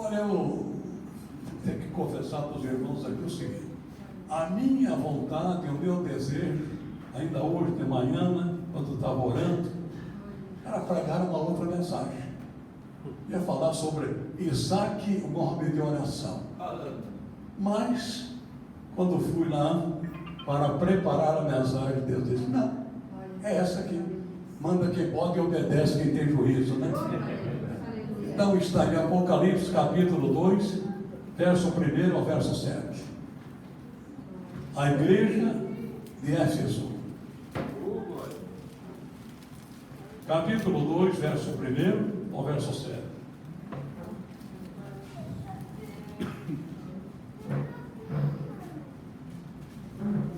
Olha, eu tenho que confessar para os irmãos aqui o seguinte: a minha vontade, o meu desejo, ainda hoje de manhã, né, quando eu estava orando, era pregar uma outra mensagem. Ia falar sobre Isaac, o nome de oração. Mas, quando fui lá para preparar a mensagem, Deus disse: não, é essa aqui. Manda quem pode e obedece quem tem juízo, né? Então está em Apocalipse capítulo 2, verso 1 ao verso 7. A igreja de Éfeso. Capítulo 2, verso 1 ao verso 7.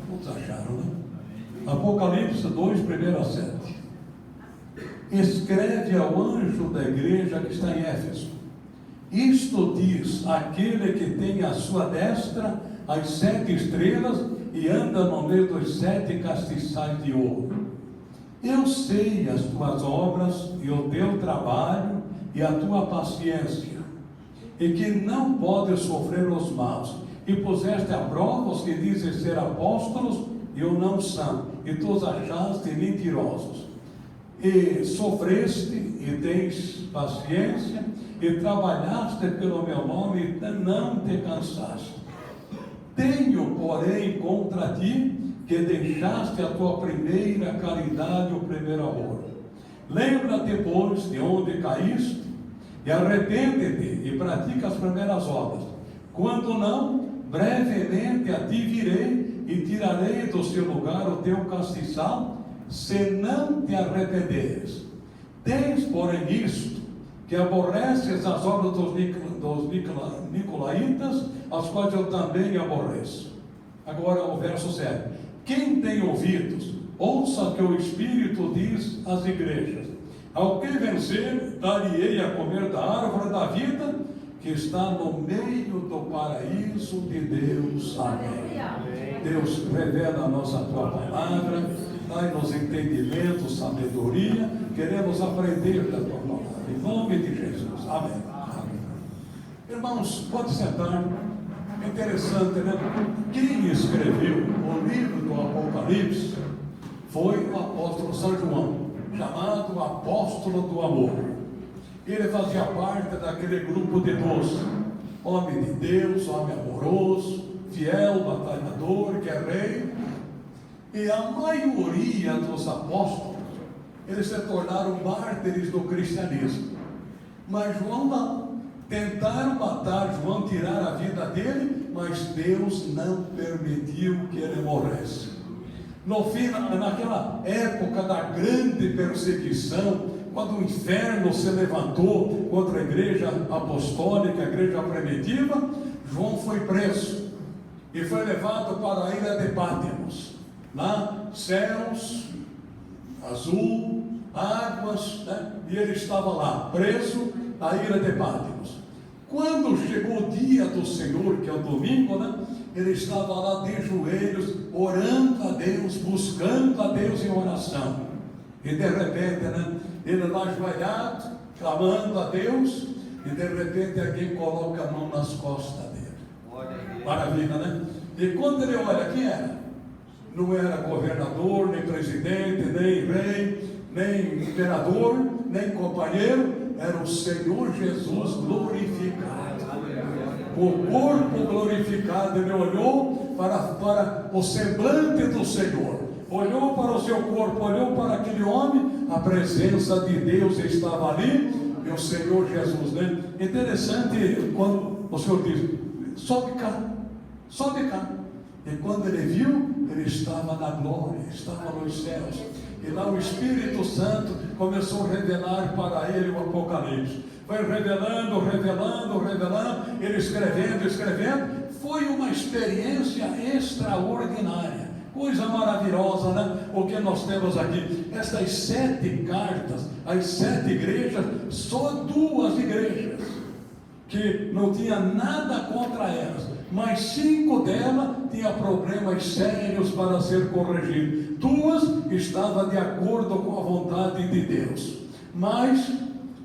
Todos acharam, né? Apocalipse 2, 1 a 7. Escreve ao anjo da igreja que está em Éfeso: isto diz aquele que tem à sua destra as 7 estrelas e anda no meio dos 7 castiçais de ouro. Eu sei as tuas obras e o teu trabalho e a tua paciência, e que não podes sofrer os maus, e puseste à prova os que dizem ser apóstolos e o não são, e tu os achaste mentirosos. E sofreste e tens paciência, e trabalhaste pelo meu nome e não te cansaste. Tenho, porém, contra ti que deixaste a tua primeira caridade, o primeiro amor. Lembra-te, pois, de onde caíste, e arrepende-te e pratica as primeiras obras. Quando não, brevemente a ti virei e tirarei do seu lugar o teu castiçal, se não te arrependeres. Tens, porém, isto, que aborreces as obras dos nicolaítas, as quais eu também aborreço. Agora o verso 7. Quem tem ouvidos, ouça o que o Espírito diz às igrejas. Ao que vencer, dar-lhe-ei a comer da árvore da vida, que está no meio do paraíso de Deus. Amém. Deus, revela a nossa tua palavra, dai-nos entendimento, sabedoria, queremos aprender da tua palavra, em nome de Jesus. Amém. Amém. Irmãos, pode sentar. É interessante, né? Quem escreveu o livro do Apocalipse foi o apóstolo São João, chamado Apóstolo do Amor. Ele fazia parte daquele grupo de 12, homem de Deus, homem amoroso, fiel, batalhador, guerreiro. E a maioria dos apóstolos, eles se tornaram mártires do cristianismo. Mas João não. Tentaram matar João, tirar a vida dele, mas Deus não permitiu que ele morresse. No fim, naquela época da grande perseguição, quando o inferno se levantou contra a igreja apostólica, a igreja primitiva, João foi preso e foi levado para a ilha de Patmos. Lá, céus, azul, águas, né? E ele estava lá, preso na ilha de Patmos. Quando chegou o dia do Senhor, que é o domingo, né? Ele estava lá de joelhos, orando a Deus, buscando a Deus em oração. E de repente, né? Ele lá ajoelhado, clamando a Deus, e de repente alguém coloca a mão nas costas dele. Maravilha, né? E quando ele olha, quem era? Não era governador, nem presidente, nem rei, nem imperador, nem companheiro, era o Senhor Jesus glorificado. O corpo glorificado. Ele olhou para o semblante do Senhor, olhou para o seu corpo, olhou para aquele homem, a presença de Deus estava ali, e o Senhor Jesus, né? Interessante quando o Senhor diz: sobe cá, sobe cá. E quando ele viu, ele estava na glória, estava nos céus. E lá o Espírito Santo começou a revelar para ele o Apocalipse. Foi revelando, ele escrevendo. Foi uma experiência extraordinária, coisa maravilhosa, né? O que nós temos aqui, estas 7 cartas, as 7 igrejas, só 2 igrejas, que não tinha nada contra elas, mas 5 delas tinham problemas sérios para ser corrigidos. 2 estavam de acordo com a vontade de Deus, mas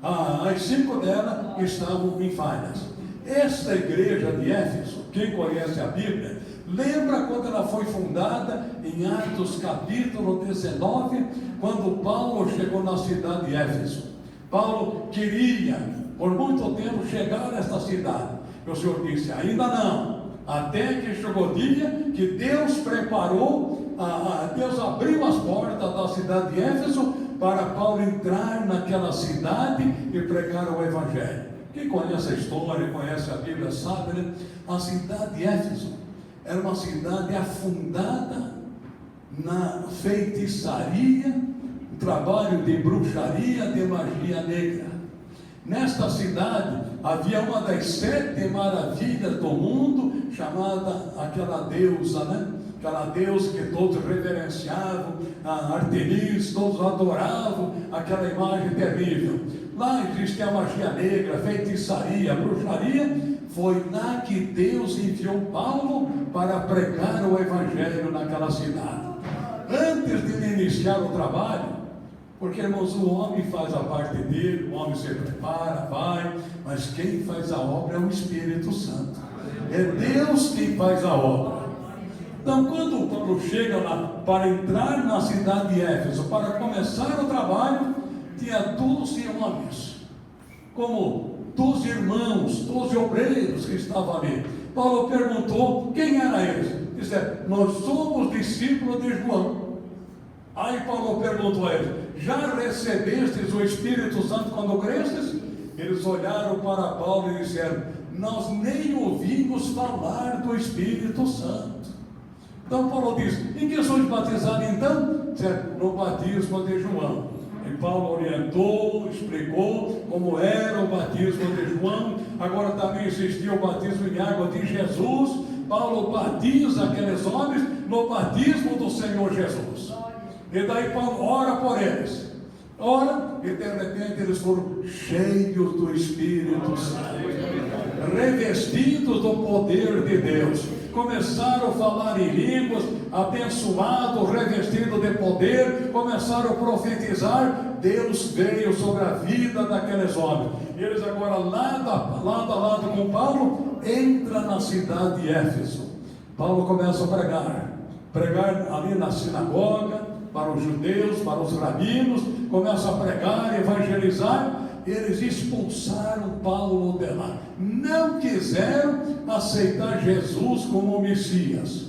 as 5 delas estavam em falhas. esta igreja de Éfeso, quem conhece a Bíblia, lembra quando ela foi fundada em Atos capítulo 19, quando Paulo chegou na cidade de Éfeso. Paulo queria, por muito tempo, chegar a esta cidade. E o Senhor disse, ainda não, até que chegou o dia que Deus preparou, Deus abriu as portas da cidade de Éfeso para Paulo entrar naquela cidade e pregar o Evangelho. Quem conhece a história, conhece a Bíblia, sabe, né? A cidade de Éfeso era uma cidade afundada na feitiçaria, trabalho de bruxaria, de magia negra. Nesta cidade havia uma das 7 maravilhas do mundo, chamada aquela deusa, né? Aquela deusa que todos reverenciavam, a Artemis, todos adoravam aquela imagem terrível. Lá existia a magia negra, feitiçaria, bruxaria. Foi lá que Deus enviou Paulo para pregar o Evangelho naquela cidade. Antes de ele iniciar o trabalho, porque, irmãos, o homem faz a parte dele, o homem se prepara, vai, mas quem faz a obra é o Espírito Santo. É Deus quem faz a obra. Então, quando Paulo chega lá para entrar na cidade de Éfeso, para começar o trabalho, tinha 12 homens, como 12 irmãos, 12 obreiros que estavam ali. Paulo perguntou quem era eles. Disse, nós somos discípulos de João. Aí Paulo perguntou a eles, já recebestes o Espírito Santo quando crestes? Eles olharam para Paulo e disseram, nós nem ouvimos falar do Espírito Santo. Então Paulo diz, em que sois batizados então? No batismo de João. E Paulo orientou, explicou como era o batismo de João. Agora também existia o batismo em água de Jesus. Paulo batiza aqueles homens no batismo do Senhor Jesus. E daí Paulo ora por eles. Ora, e de repente eles foram cheios do Espírito Santo, revestidos do poder de Deus. Começaram a falar em línguas, abençoados, revestidos de poder, começaram a profetizar. Deus veio sobre a vida daqueles homens. E eles agora, lado a lado com Paulo, entram na cidade de Éfeso. Paulo começa a pregar ali na sinagoga, para os judeus, para os rabinos, começa a pregar, evangelizar. Eles expulsaram Paulo de lá. Não quiseram aceitar Jesus como Messias.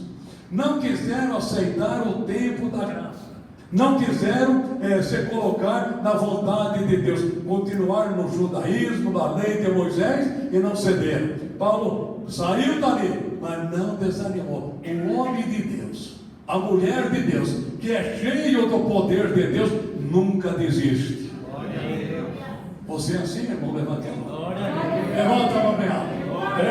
Não quiseram aceitar o tempo da graça. Não quiseram se colocar na vontade de Deus. Continuaram no judaísmo, na lei de Moisés e não cederam. Paulo saiu dali, mas não desanimou. O homem de Deus, a mulher de Deus, que é cheio do poder de Deus, nunca desiste. Você é assim, irmão? Levante a mão. Levanta a mão bem alto.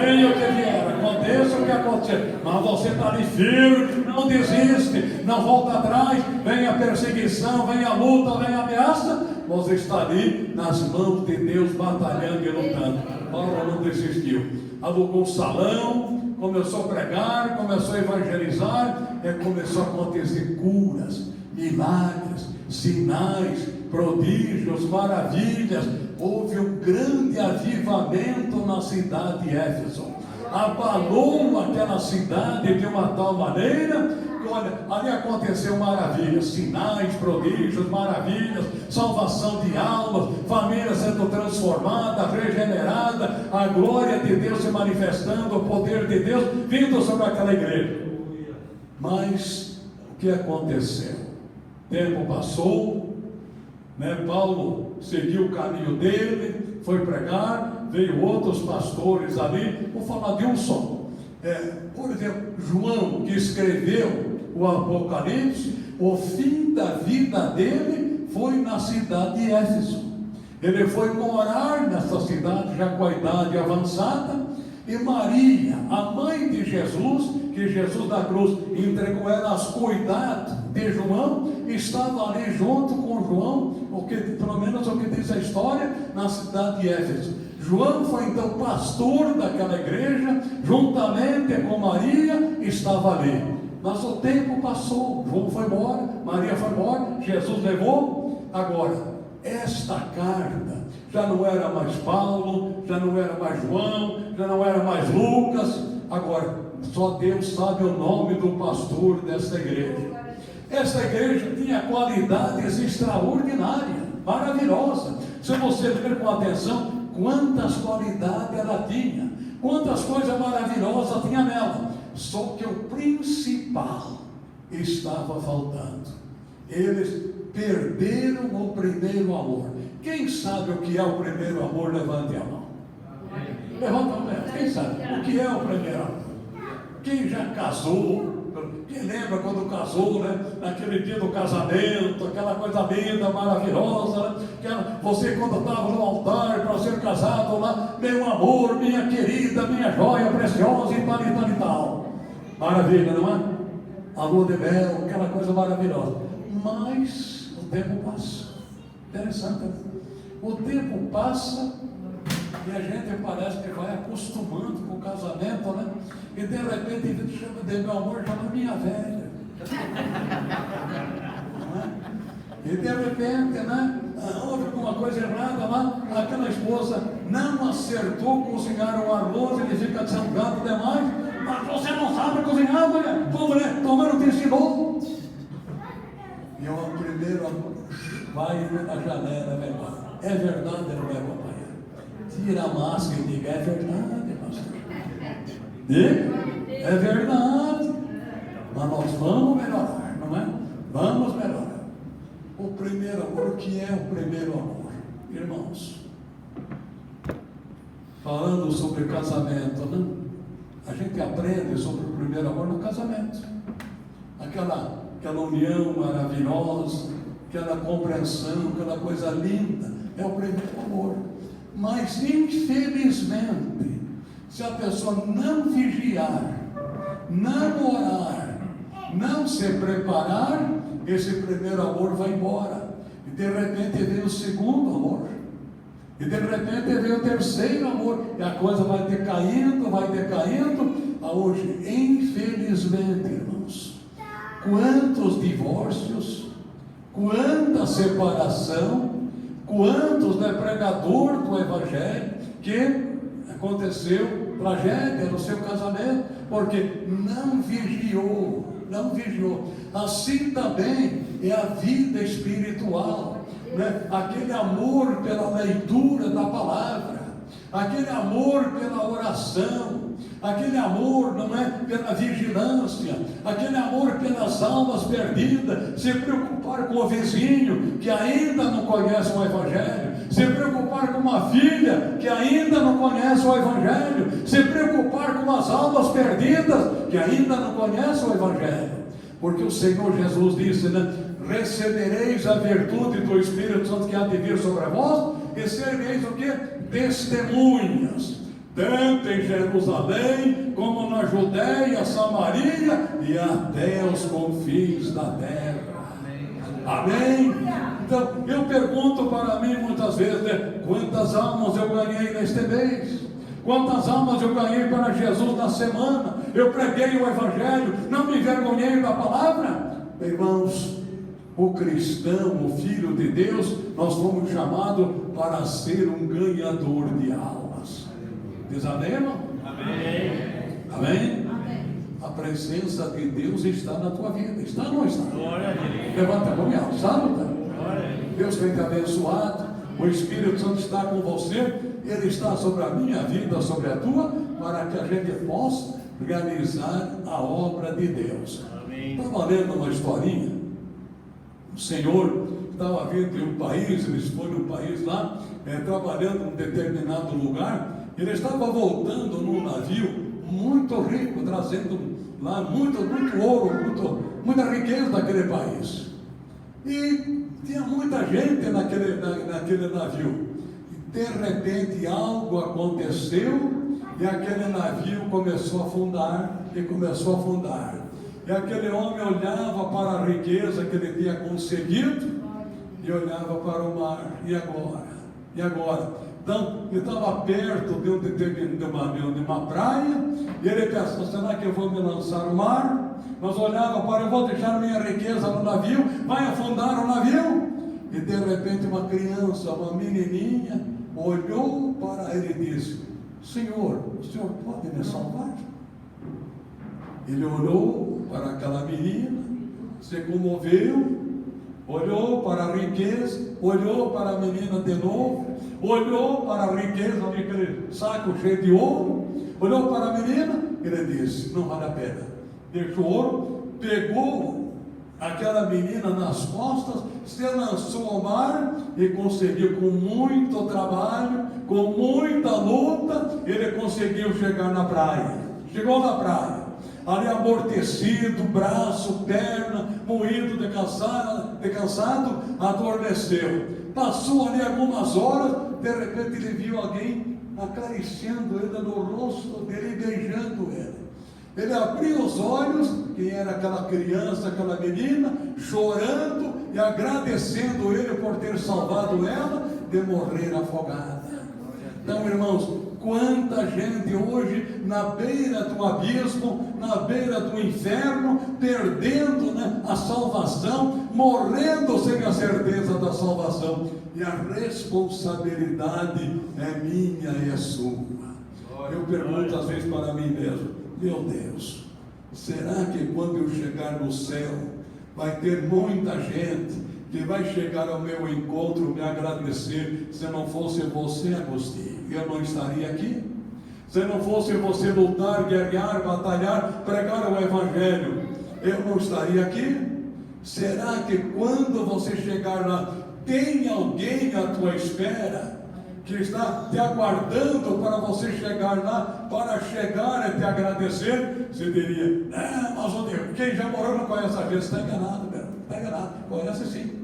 Venha o que vier, aconteça o que acontecer, mas você está ali firme, não desiste, não volta atrás. Vem a perseguição, vem a luta, vem a ameaça, você está ali nas mãos de Deus, batalhando e lutando. Paulo não desistiu. Alugou um salão, começou a pregar, começou a evangelizar, e começou a acontecer curas, milagres, sinais, prodígios, maravilhas. Houve um grande avivamento na cidade de Éfeso. Abalou aquela cidade de uma tal maneira que, olha, ali aconteceu maravilhas, sinais, prodígios, maravilhas, salvação de almas, famílias sendo transformadas, regeneradas, a glória de Deus se manifestando, o poder de Deus vindo sobre aquela igreja. Mas o que aconteceu? O tempo passou, Paulo seguiu o caminho dele, foi pregar, veio outros pastores ali. Vou falar de um só. Por exemplo, João, que escreveu o Apocalipse, o fim da vida dele foi na cidade de Éfeso. Ele foi morar nessa cidade já com a idade avançada. E Maria, a mãe de Jesus, que Jesus da cruz entregou ela aos cuidados de João, estava ali junto com João, pelo menos o que diz a história, na cidade de Éfeso. João foi então pastor daquela igreja, juntamente com Maria, estava ali. Mas o tempo passou, João foi embora, Maria foi embora, Jesus levou. Agora, esta carta já não era mais Paulo, já não era mais João, já não era mais Lucas. Agora, só Deus sabe o nome do pastor desta igreja. Esta igreja tinha qualidades extraordinárias, maravilhosas. Se você ver com atenção, quantas qualidades ela tinha, quantas coisas maravilhosas tinha nela. Só que o principal estava faltando. Eles perderam o primeiro amor. Quem sabe o que é o primeiro amor? Levante a mão. Levanta a mão. Quem sabe o que é o primeiro amor? Quem já casou? Quem lembra quando casou, né? Naquele dia do casamento, aquela coisa linda, maravilhosa, né? Você quando estava no altar para ser casado lá, meu amor, minha querida, minha joia preciosa e tal e tal e tal. Maravilha, não é? A lua de mel, aquela coisa maravilhosa. Mas o tempo passa. Interessante, né? O tempo passa e a gente parece que vai acostumando com o casamento, né? E de repente a gente chama de meu amor, chama minha velha. Não é? E de repente, né? Houve alguma coisa errada lá, aquela esposa não acertou cozinhar o arroz, ele fica desangado demais. Mas você não sabe cozinhar, mulher? Pô, mulher, tua mãe não te ensinou. E o primeiro vai na janela, velho. É verdade, não é, papai? Tira a máscara e diga, é verdade, pastor. Diga, é verdade. Mas nós vamos melhorar, não é? Vamos melhorar. O primeiro amor, o que é o primeiro amor? Irmãos, falando sobre casamento, né? A gente aprende sobre o primeiro amor no casamento. Aquela união maravilhosa, aquela compreensão, aquela coisa linda, é o primeiro amor. Mas, infelizmente, se a pessoa não vigiar, não orar, não se preparar, esse primeiro amor vai embora. E de repente vem o segundo amor. E de repente vem o terceiro amor. E a coisa vai decaindo, vai decaindo. Hoje, infelizmente, irmãos, quantos divórcios, quanta separação, quantos pregadores do Evangelho que aconteceu tragédia no seu casamento, porque não vigiou. Assim também é a vida espiritual, né? Aquele amor pela leitura da palavra, aquele amor pela oração, aquele amor, não é, pela vigilância, aquele amor pelas almas perdidas, se preocupar com o vizinho que ainda não conhece o Evangelho, se preocupar com uma filha que ainda não conhece o Evangelho, se preocupar com as almas perdidas que ainda não conhecem o Evangelho, porque o Senhor Jesus disse, né? Recebereis a virtude do Espírito Santo que há de vir sobre vós, e sereis o que? Testemunhas, tanto em Jerusalém, como na Judéia, Samaria e até os confins da terra. Amém? Então, eu pergunto para mim muitas vezes, né, quantas almas eu ganhei neste mês? Quantas almas eu ganhei para Jesus na semana? Eu preguei o Evangelho, não me envergonhei da palavra? Irmãos, o cristão, o filho de Deus, nós fomos chamados para ser um ganhador de almas. Diz amém, irmão? Amém. Amém? A presença de Deus está na tua vida. Está ou não está? Levanta a mão e alça. Está, não está? Deus tem te abençoado. O Espírito Santo está com você. Ele está sobre a minha vida, sobre a tua, para que a gente possa realizar a obra de Deus. Estava lendo uma historinha. O Senhor estava vindo em um país, eles foram num país lá, trabalhando em um determinado lugar. Ele estava voltando num navio muito rico, trazendo lá muito ouro, muita riqueza daquele país. E tinha muita gente naquele navio. E de repente algo aconteceu e aquele navio começou a afundar. E aquele homem olhava para a riqueza que ele tinha conseguido e olhava para o mar. E agora? Então, ele estava perto de uma praia, e ele pensou, será que eu vou me lançar no mar? Mas olhava para, eu vou deixar minha riqueza no navio, vai afundar o navio? E de repente uma criança, uma menininha, olhou para ele e disse: Senhor, o Senhor pode me salvar? Ele olhou para aquela menina, se comoveu, olhou para a riqueza, olhou para a menina de novo, olhou para a riqueza, aquele saco cheio de ouro, olhou para a menina, ele disse: não vale a pena. Deixou o ouro, pegou aquela menina nas costas, se lançou ao mar e conseguiu, com muito trabalho, com muita luta, ele conseguiu chegar na praia. Chegou na praia, ali amortecido, braço, perna, moído de cansado, adormeceu. Passou ali algumas horas, de repente ele viu alguém acariciando ele no rosto dele e beijando ele. Ele abriu os olhos, quem era aquela criança, aquela menina, chorando e agradecendo ele por ter salvado ela de morrer afogada. Então, irmãos, quanta gente hoje na beira do abismo, na beira do inferno, perdendo, a salvação, morrendo sem a certeza da salvação. E a responsabilidade é minha e é sua. Eu pergunto às vezes para mim mesmo: meu Deus, será que quando eu chegar no céu, vai ter muita gente que vai chegar ao meu encontro me agradecer? Se não fosse você, Agostinho, eu não estaria aqui. Se não fosse você lutar, guerrear, batalhar, pregar o Evangelho, eu não estaria aqui. Será que quando você chegar lá, tem alguém à tua espera, que está te aguardando para você chegar lá, para chegar e te agradecer? Você diria: mas o Deus, quem já morou não conhece a gente. Está enganado, meu, está enganado, conhece sim.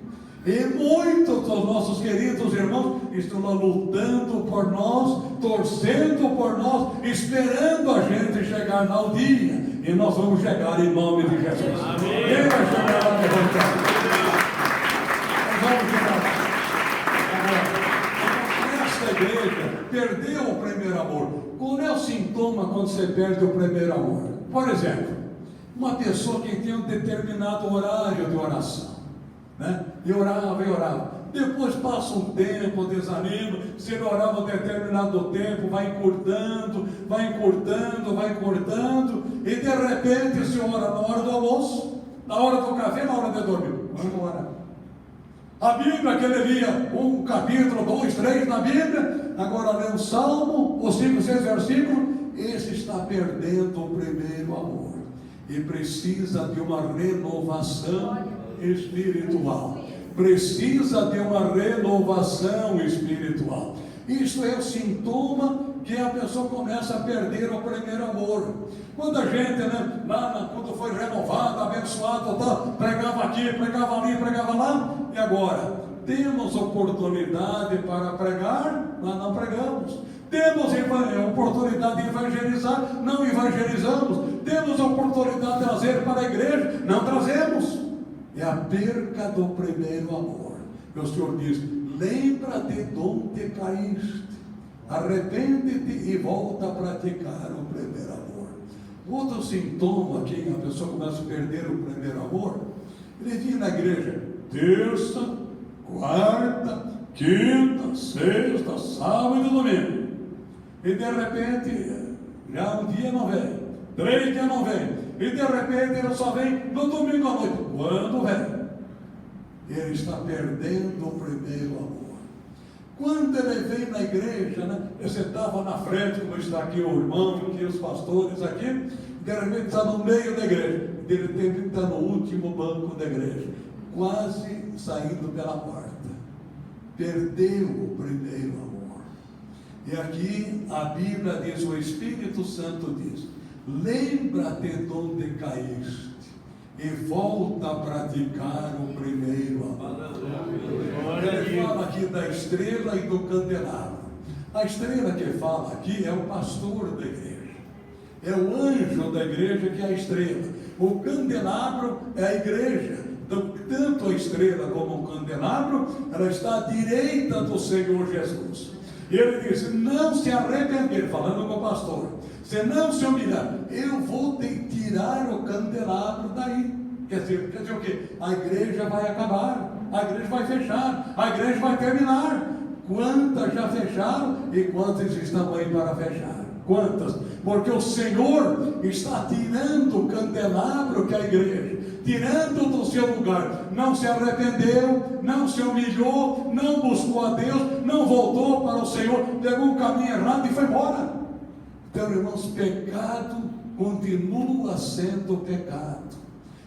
E muitos dos nossos queridos irmãos estão lá lutando por nós, torcendo por nós, esperando a gente chegar lá o dia, e nós vamos chegar em nome de Jesus. Amém. Quem vai chegar lá levantado? Nós vamos chegar lá. Esta igreja perdeu o primeiro amor. Qual é o sintoma quando você perde o primeiro amor? Por exemplo, uma pessoa que tem um determinado horário de oração, e orava, depois passa um tempo, desanima. Se ele orava um determinado tempo, vai encurtando, e de repente se ora na hora do almoço, na hora do café, na hora de dormir. Vamos orar. A Bíblia, que ele lia um capítulo, 2, 3 na Bíblia, agora lê um salmo, os 5, 6 versículos. Esse está perdendo o primeiro amor e precisa de uma renovação espiritual. Precisa de uma renovação espiritual. Isso é o sintoma que a pessoa começa a perder o primeiro amor. Quando a gente, quando foi renovado, abençoado, pregava aqui, pregava ali, pregava lá, e agora temos oportunidade para pregar, mas não pregamos. Temos oportunidade de evangelizar, não evangelizamos. Temos oportunidade de trazer para a igreja, não trazemos. É a perca do primeiro amor. O Senhor diz: lembra-te de onde caíste, arrepende-te e volta a praticar o primeiro amor. Outro sintoma que a pessoa começa a perder o primeiro amor: ele vinha na igreja terça, quarta, quinta, sexta, sábado e domingo, e de repente já um dia não vem, 3 dias não vem, e de repente ele só vem no domingo à noite. Quando vem, ele está perdendo o primeiro amor. Quando ele vem na igreja, você estava na frente, como está aqui o irmão, aqui os pastores aqui, de repente está no meio da igreja, ele tem que estar no último banco da igreja, quase saindo pela porta. Perdeu o primeiro amor. E aqui a Bíblia diz, o Espírito Santo diz: lembra-te de onde caíste e volta a praticar o primeiro amor. Ele fala aqui da estrela e do candelabro. A estrela que fala aqui é o pastor da igreja, é o anjo da igreja que é a estrela. O candelabro é a igreja. Então, tanto a estrela como o candelabro, ela está à direita do Senhor Jesus. E ele disse: não se arrepender, falando com o pastor, se não se humilhar, eu vou te tirar o candelabro daí. Quer dizer o quê? A igreja vai acabar, a igreja vai fechar, a igreja vai terminar. Quantas já fecharam e quantas estão aí para fechar? Quantas? Porque o Senhor está tirando o candelabro que é a igreja, tirando do seu lugar. Não se arrependeu, não se humilhou, não buscou a Deus, não voltou para o Senhor, pegou o caminho errado e foi embora. Então, irmãos, pecado continua sendo pecado.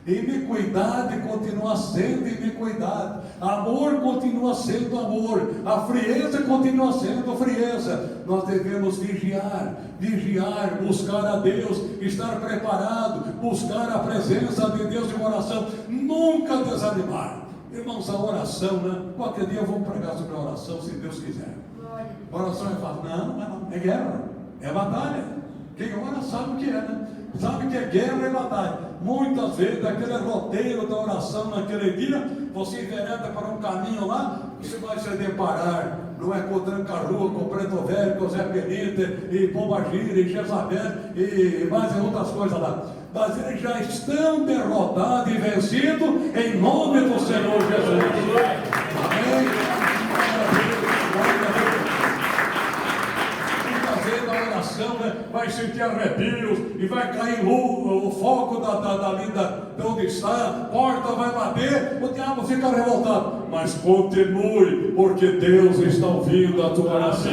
Iniquidade continua sendo iniquidade. Amor continua sendo amor. A frieza continua sendo frieza. Nós devemos vigiar, buscar a Deus, estar preparado, buscar a presença de Deus em oração. Nunca desanimar. Irmãos, a oração, né? Qualquer dia eu vou pregar sobre a oração, se Deus quiser. A oração é fácil. Não, é guerra, é batalha. Quem ora sabe o que é, né? Sabe que é guerra e batalha. Muitas vezes, aquele roteiro da oração naquele dia, você envereda para um caminho lá, você vai se deparar, não é com Tranca-Rua, com Preto Velho, com Zé Penita, e Pombagira, e Jezabel, e mais outras coisas lá. Mas eles já estão derrotados e vencidos em nome do Senhor Jesus. Amém? Vai sentir arrepios e vai cair o foco de onde está, a porta vai bater, o diabo fica revoltado, mas continue, porque Deus está ouvindo a tua oração.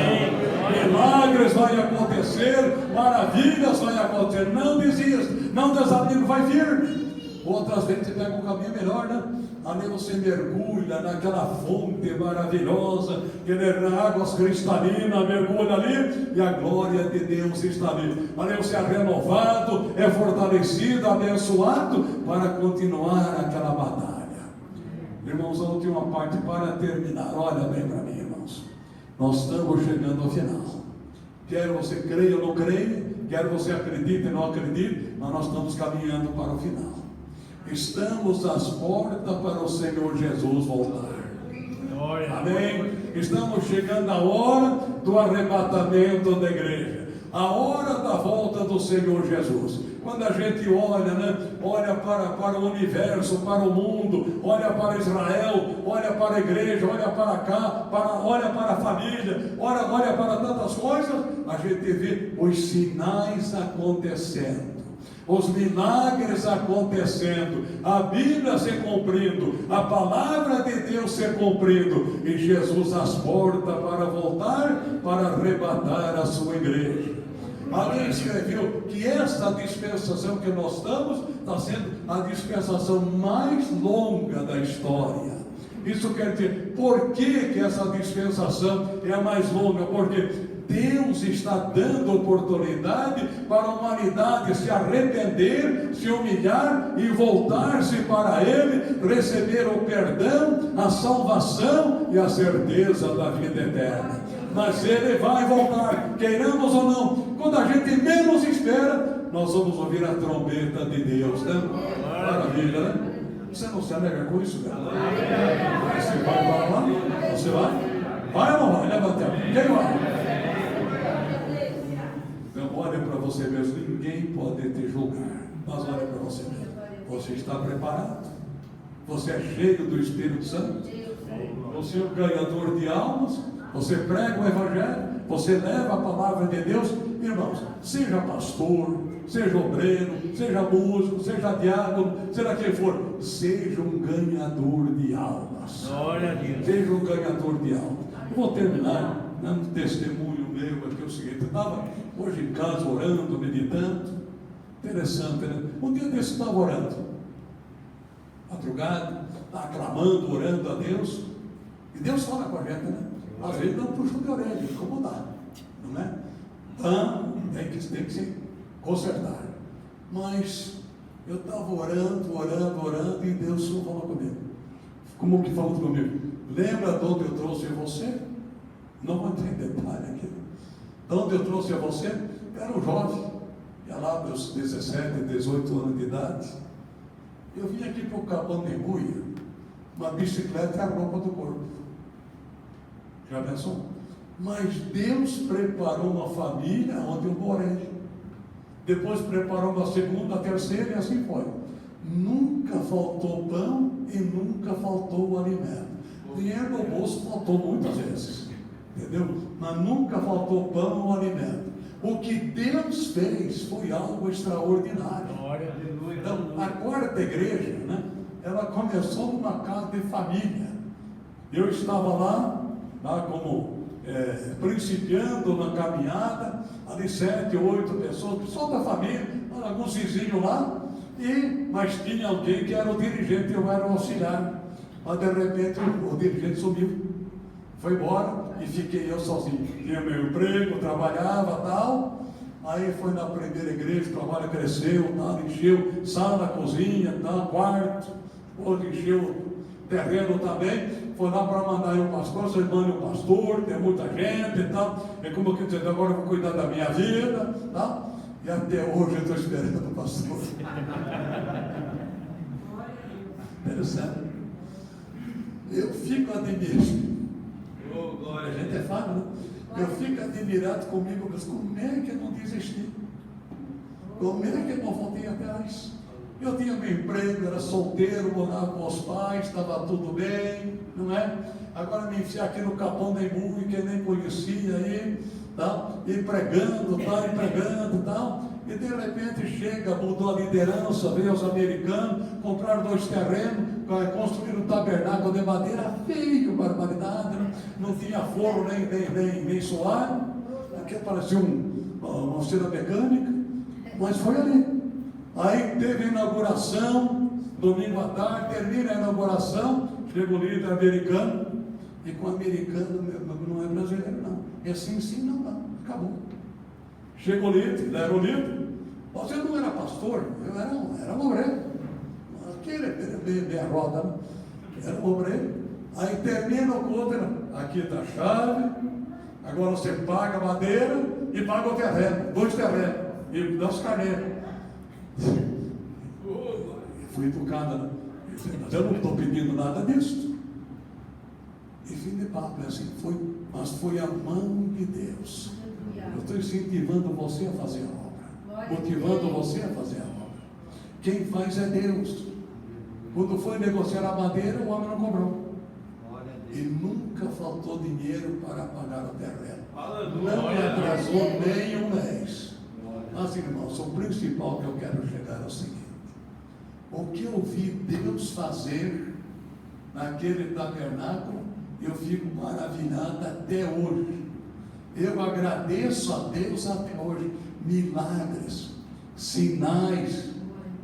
Milagres vai acontecer, maravilhas vai acontecer. Não desista, não desanime, vai vir. Outras vezes você pega um caminho melhor, né? Ali você mergulha naquela fonte maravilhosa, que é águas cristalinas, mergulha ali, e a glória de Deus está ali. Ali você é renovado, é fortalecido, abençoado, para continuar aquela batalha. Irmãos, a última parte para terminar. Olha bem para mim, irmãos. Nós estamos chegando ao final. Quer você creia ou não creia, quer você acredite ou não acredite, mas nós estamos caminhando para o final. Estamos às portas para o Senhor Jesus voltar. Amém? Estamos chegando à hora do arrebatamento da igreja, a hora da volta do Senhor Jesus. Quando a gente olha, né? Olha para o universo, para o mundo, olha para Israel, olha para a igreja, olha para cá, olha para a família, olha para tantas coisas, a gente vê os sinais acontecendo, os milagres acontecendo, a Bíblia se cumprindo, a palavra de Deus se cumprindo, e Jesus às portas para voltar, para arrebatar a sua igreja. Alguém escreveu que essa dispensação que nós estamos está sendo a dispensação mais longa da história. Isso quer dizer, por que essa dispensação é a mais longa? Porque Deus está dando oportunidade para a humanidade se arrepender, se humilhar e voltar-se para Ele, receber o perdão, a salvação e a certeza da vida eterna. Mas Ele vai voltar, queiramos ou não. Quando a gente menos espera, nós vamos ouvir a trombeta de Deus, né? Maravilha, né? Você não se alegra com isso, cara? Você vai para lá? Você vai? Vai ou não vai? Levanta a mão. Quem vai? Olha para você mesmo, ninguém pode te julgar, mas olha para você mesmo. Você está preparado? Você é cheio do Espírito Santo? Você é um ganhador de almas? Você prega o Evangelho? Você leva a palavra de Deus? Irmãos, seja pastor, seja obreiro, seja músico, seja diácono, seja quem for, seja um ganhador de almas. Glória a Deus. Seja um ganhador de almas. Eu vou terminar dando testemunho meu aqui, o seguinte: eu estava hoje em casa orando, meditando. Interessante, né? Um dia desse eu estava orando, madrugada, aclamando, orando a Deus, e Deus fala com a gente, né? Às vezes não puxa de orelha, incomodar, não é? Então, tem que se consertar. Mas eu estava orando, e Deus falou comigo. Como que falou comigo? Lembra de onde eu trouxe você? Não vou entrar em detalhe aqui. De onde eu trouxe você? Era um jovem, ia lá meus 17, 18 anos de idade. Eu vim aqui para o Capão de Buia, uma bicicleta e a roupa do corpo. Já pensou? Mas Deus preparou uma família onde eu morei. Depois preparou uma segunda, terceira, e assim foi. Nunca faltou pão e nunca faltou o alimento. Dinheiro no bolso faltou muitas vezes. entendeu? Mas nunca faltou pão ou alimento. O que Deus fez foi algo extraordinário. Então, a quarta igreja, né, ela começou numa casa de família. Eu estava lá como principiando na caminhada, ali 7, 8 pessoas, só da família, alguns vizinhos lá, mas tinha alguém que era o dirigente, eu era o auxiliar. Mas de repente o dirigente sumiu, foi embora e fiquei eu sozinho. Tinha meu emprego, trabalhava tal. Aí foi na primeira igreja, o trabalho cresceu, tal, encheu sala, cozinha, tal, quarto, outro encheu terreno também. Foi lá para mandar o pastor, vocês mandem o pastor, tem muita gente e tal. É como eu disse, agora eu vou cuidar da minha vida, tá? E até hoje eu estou esperando o pastor. Interessante. Eu fico admirado. A gente é falho, né? Eu fico admirado comigo, mas como é que eu não desisti? Como é que eu não voltei atrás? Eu tinha meu emprego, era solteiro, morava com os pais, estava tudo bem, não é? Agora me enfiar aqui no Capão da Imbu, que eu nem conhecia aí, tal, e pregando, tal, e pregando, tal. E de repente chega, mudou a liderança, veio os americanos, compraram 2 terrenos, construíram um tabernáculo de madeira, feio, barbaridade, né? Não tinha forro nem soalho, aqui parecia uma oficina mecânica, mas foi ali. Aí teve a inauguração, domingo à tarde, termina a inauguração, chega o líder americano, e com o americano não é brasileiro não, é sim, não, acabou. Chega o líder, ele era o líder, você não era pastor, eu era um obreiro, aquele meia roda, né? Era um obreiro. Aí termina o culto, aqui está a chave, agora você paga a madeira e paga o terreno, 2 terrenos, e dá os carneiros. Fui educada, mas eu não estou pedindo nada disso. E fim de papo, é assim, mas foi a mão de Deus. Eu estou incentivando você a fazer a obra, motivando você a fazer a obra. Quem faz é Deus. Quando foi negociar a madeira, o homem não cobrou. E nunca faltou dinheiro para pagar o terreno. Não atrasou nem um mês. Mas, irmãos, o principal que eu quero chegar é o seguinte: o que eu vi Deus fazer naquele tabernáculo, eu fico maravilhado até hoje. Eu agradeço a Deus até hoje. Milagres, sinais,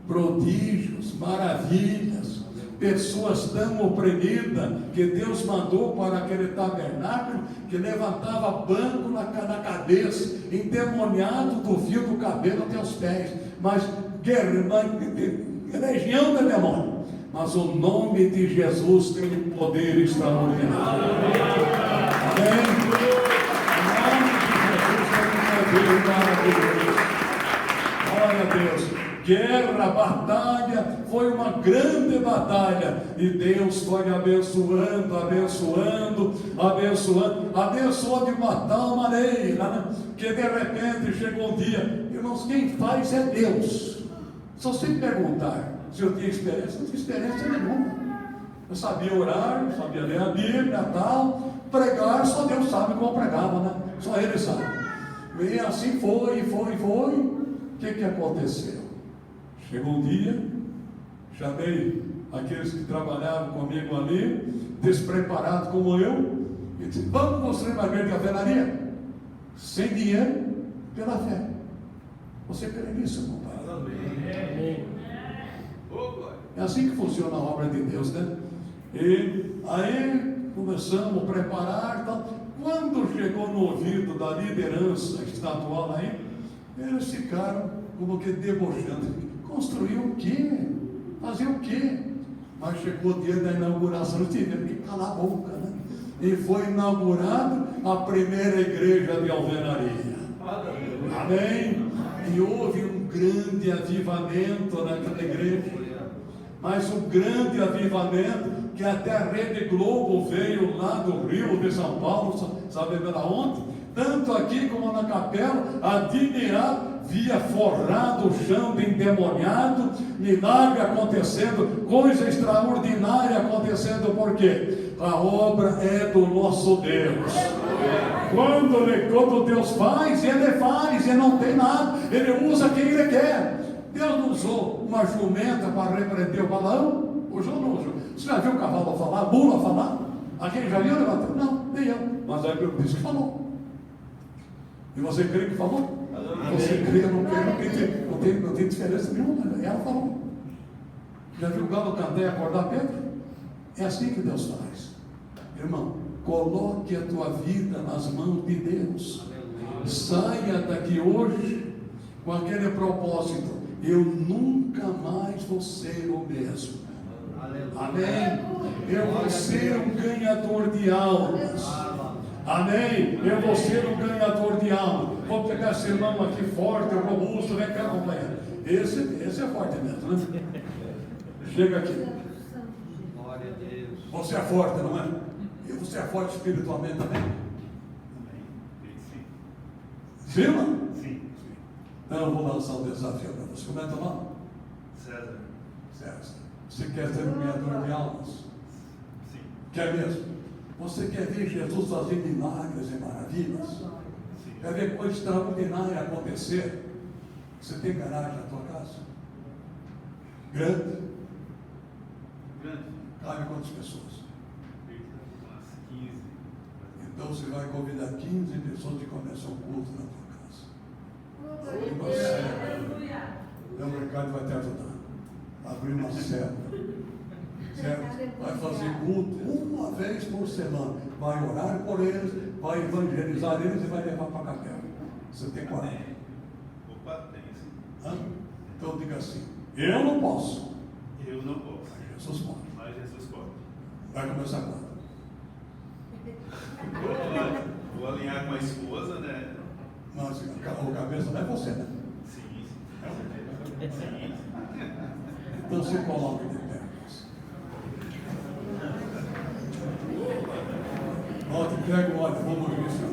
prodígios, maravilhas, pessoas tão oprimidas que Deus mandou para aquele tabernáculo, que levantava banco na cabeça, endemoniado do fio do cabelo até os pés, mas legião de demônio. Mas o nome de Jesus tem um poder extraordinário. Amém? Glória a Deus. Guerra, batalha, foi uma grande batalha, e Deus foi abençoando, abençoou de uma tal maneira, né? Que de repente chegou um dia, irmãos, quem faz é Deus. Se você perguntar se eu tinha experiência, não tinha experiência nenhuma. Eu sabia orar, eu sabia ler a Bíblia, tal, pregar, só Deus sabe como pregava, né? Só Ele sabe. E assim foi. O que aconteceu? Chegou um dia, chamei aqueles que trabalhavam comigo ali, despreparados como eu, e disse: vamos construir uma grande alvenaria? Sem dinheiro, pela fé. Você crê nisso, irmão? Amém. É assim que funciona a obra de Deus, né? E aí começamos a preparar, tal. Quando chegou no ouvido da liderança estadual aí, eles ficaram como que debochando. Construir o quê? Fazer o quê? Mas chegou o dia da inauguração, tiveram que calar a boca, né? E foi inaugurada a primeira igreja de alvenaria. Amém? E houve um grande avivamento naquela igreja. Mas um grande avivamento que até a Rede Globo veio lá do Rio de São Paulo, sabe pela onde? Tanto aqui como na capela, admirar, via forrado o chão de endemoniado, milagre acontecendo, coisa extraordinária acontecendo, porque a obra é do nosso Deus. Quando Deus faz, Ele não tem nada, Ele usa quem Ele quer. Deus não usou uma jumenta para repreender o Balaão? Usou ou não usou? Você já viu o cavalo falar, a mula falar? Alguém já viu levantar? Não, nem eu. Mas a Bíblia diz que falou. E você crê que falou? Você crê ou não crê? Não tem diferença nenhuma. Ela falou. Já viu o galo cantar e acordar Pedro? É assim que Deus faz. Irmão, coloque a tua vida nas mãos de Deus. Saia daqui hoje com aquele propósito: eu nunca mais vou ser o mesmo. Amém? Eu vou ser um ganhador de almas. Amém? Eu vou ser um ganhador de almas. Vou pegar esse irmão aqui forte, robusto, vem cá, companheiro. Esse é forte mesmo, né? Chega aqui. Glória a Deus. Você é forte, não é? E você é forte espiritualmente também? Sim, mano? Sim. Então eu vou lançar um desafio para você. Como é teu nome? César. César. Você quer ser um ganhador de almas? Sim. Quer mesmo? Você quer ver Jesus fazer milagres e maravilhas? Sim. Quer ver coisa extraordinária acontecer? Você tem garagem na tua casa? Grande? Grande. Cabe quantas pessoas? Umas 15. Então você vai convidar 15 pessoas de começar um culto na tua casa. E você, então o Ricardo vai te ajudar. Abrir uma célula. Certo? Vai fazer culto uma vez por semana. Vai orar por eles, vai evangelizar eles e vai levar para a capela. Você tem coragem? Opa, tem sim. Hã? Então diga assim: eu não posso. Eu não posso. Jesus pode. Mas Jesus pode. Vai começar quando? Vou alinhar com a esposa, né? Mas o cabeça não é você, né? Sim, sim. Sim. Então se coloque de pé. Ó, te pego, olha, vamos ver isso.